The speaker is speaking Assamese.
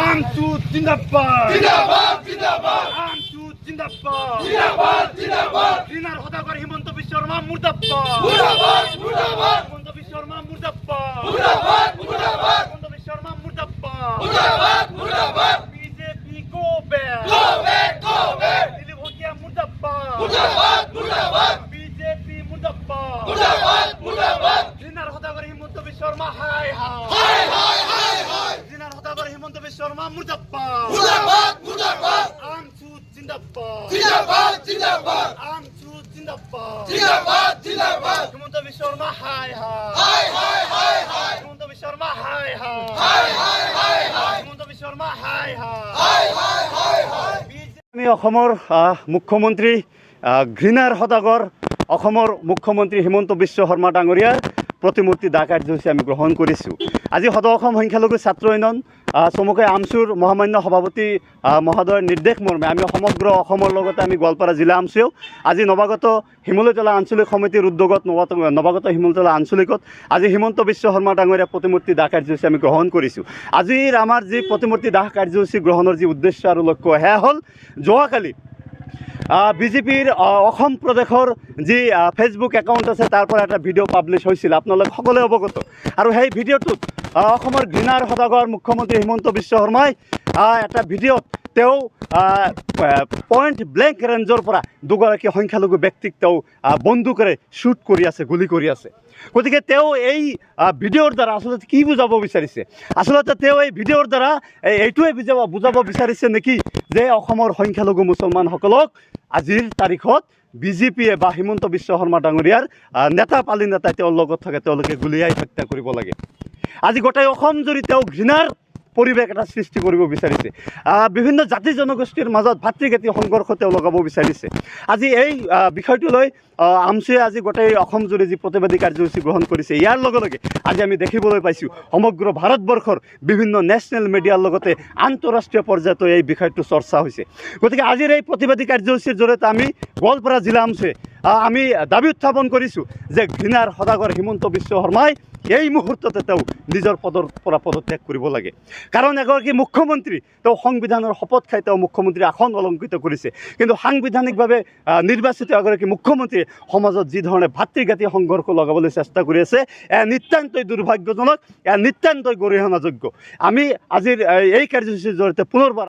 আমচু জিন্দাবাদ জিন্দাবাদ জিন্দাবাদ আমচু জিন্দাবাদ জিন্দাবাদ জিন্দাবাদ ঘৃণার হত্যাকারী হিমন্ত বিশ্ব শর্মা মুর্দাবাদ মুর্দাবাদ মুর্দাবাদ হিমন্ত বিশ্ব শর্মা মুর্দাবাদ মুর্দাবাদ মুর্দাবাদ হিমন্ত বিশ্ব শর্মা মুর্দাবাদ মুর্দাবাদ মুর্দাবাদ BJP go back go back go back Dilip ঘোষিয়া মুর্দাবাদ মুর্দাবাদ মুর্দাবাদ বিজেপি মুর্দাবাদ মুর্দাবাদ মুর্দাবাদ ঘৃণার হত্যাকারী হিমন্ত বিশ্ব শর্মা হাই হাই হায় হায় হায় হায় ঘৃণার হত্যাকারী হিমন্ত বিশ্ব শর্মা মুর্দাবাদ মুর্দাবাদ মুর্দাবাদ আমচু জিন্দাবাদ জিন্দাবাদ জিন্দাবাদ আমচু জিন্দাবাদ জিন্দাবাদ জিন্দাবাদ হিমন্ত বিশ্ব শর্মা হাই হাই হায় হায় হায় হায় হিমন্ত বিশ্ব শর্মা হাই হাই হায় হায় হায় হায় হিমন্ত বিশ্ব শৰ্মা হাই হাই হায় হায় হায় হায় আমি অসমৰ মুখ্যমন্ত্ৰী ঘৃণাৰ সদাগৰ অসমৰ মুখ্যমন্ত্ৰী হিমন্ত বিশ্ব শৰ্মা ডাঙৰীয়াৰ প্ৰতিমূৰ্তি দাহ কাৰ্যসূচী আমি গ্ৰহণ কৰিছোঁ। আজি সদৌ অসম সংখ্যালঘু ছাত্ৰ ইউনিয়ন চমুকৈ আমচুৰ মহামান্য সভাপতি মহোদয়ৰ নিৰ্দেশ মৰ্মে আমি সমগ্ৰ অসমৰ লগতে আমি গোৱালপাৰা জিলা আমচুৱেও আজি নৱাগত শিমলুতলা আঞ্চলিক সমিতিৰ উদ্যোগত নৱাগত শিমলুতলা আঞ্চলিকত আজি হিমন্ত বিশ্ব শৰ্মা ডাঙৰীয়া প্ৰতিমূৰ্তি দাহ কাৰ্যসূচী আমি গ্ৰহণ কৰিছোঁ। আজিৰ আমাৰ যি প্ৰতিমূৰ্তি দাহ কাৰ্যসূচী গ্ৰহণৰ যি উদ্দেশ্য আৰু লক্ষ্য সেয়া হ'ল যোৱাকালি বিজেপিৰ অসম প্ৰদেশৰ যি ফেচবুক একাউণ্ট আছে তাৰ পৰা এটা ভিডিঅ' পাব্লিছ হৈছিল, আপোনালোক সকলোৱে অৱগত। আৰু সেই ভিডিঅ'টোত অসমৰ ঘৃণাৰ সদাগৰ মুখ্যমন্ত্ৰী হিমন্ত বিশ্ব শৰ্মাই এটা ভিডিঅ'ত তেওঁ পইণ্ট ব্লেংক ৰেঞ্জৰ পৰা দুগৰাকী সংখ্যালঘু ব্যক্তিক তেওঁ বন্দুকেৰে শ্বুট কৰি আছে, গুলি কৰি আছে। গতিকে তেওঁ এই ভিডিঅ'ৰ দ্বাৰা আচলতে কি বুজাব বিচাৰিছে? আচলতে তেওঁ এই ভিডিঅ'ৰ দ্বাৰা এইটোৱে বুজাব বিচাৰিছে নেকি যে অসমৰ সংখ্যালঘু মুছলমানসকলক আজিৰ তাৰিখত বিজেপিয়ে বা হিমন্ত বিশ্ব শৰ্মা ডাঙৰীয়াৰ নেতা পালি নেতাই তেওঁৰ লগত থাকে তেওঁলোকে গুলীয়াই হত্যা কৰিব লাগে। আজি গোটেই অসম জুৰি তেওঁ ঘৃণাৰ পৰিৱেশ এটা সৃষ্টি কৰিব বিচাৰিছে। বিভিন্ন জাতি জনগোষ্ঠীৰ মাজত ভাতৃঘাতী সংঘৰ্ষ তেওঁ লগাব বিচাৰিছে। আজি এই বিষয়টো লৈ আমচুৱে আজি গোটেই অসম জুৰি যি প্ৰতিবাদী কাৰ্যসূচী গ্ৰহণ কৰিছে, ইয়াৰ লগে লগে আজি আমি দেখিবলৈ পাইছোঁ সমগ্ৰ ভাৰতবৰ্ষৰ বিভিন্ন নেশ্যনেল মিডিয়াৰ লগতে আন্তঃৰাষ্ট্ৰীয় পৰ্যায়তো এই বিষয়টো চৰ্চা হৈছে। গতিকে আজিৰ এই প্ৰতিবাদী কাৰ্যসূচীৰ জৰিয়তে আমি গোৱালপাৰা জিলা আমচুৱে আমি দাবী উত্থাপন কৰিছোঁ যে ঘৃণাৰ সদাগৰ হিমন্ত বিশ্ব শৰ্মাই এই মুহূৰ্ততে তেওঁ নিজৰ পদৰ পৰা পদত্যাগ কৰিব লাগে। কাৰণ এগৰাকী মুখ্যমন্ত্ৰী তেওঁ সংবিধানৰ শপত খাই তেওঁ মুখ্যমন্ত্ৰী আসন অলংকৃত কৰিছে, কিন্তু সাংবিধানিকভাৱে নিৰ্বাচিত এগৰাকী মুখ্যমন্ত্ৰীয়ে সমাজত যি ধৰণে ভাতৃঘাতী সংঘৰ্ষ লগাবলৈ চেষ্টা কৰি আছে, এয়া নিতান্তই দুৰ্ভাগ্যজনক, এয়া নিতান্তই গৰিহণাযোগ্য। আমি আজিৰ এই কাৰ্যসূচীৰ জৰিয়তে পুনৰবাৰ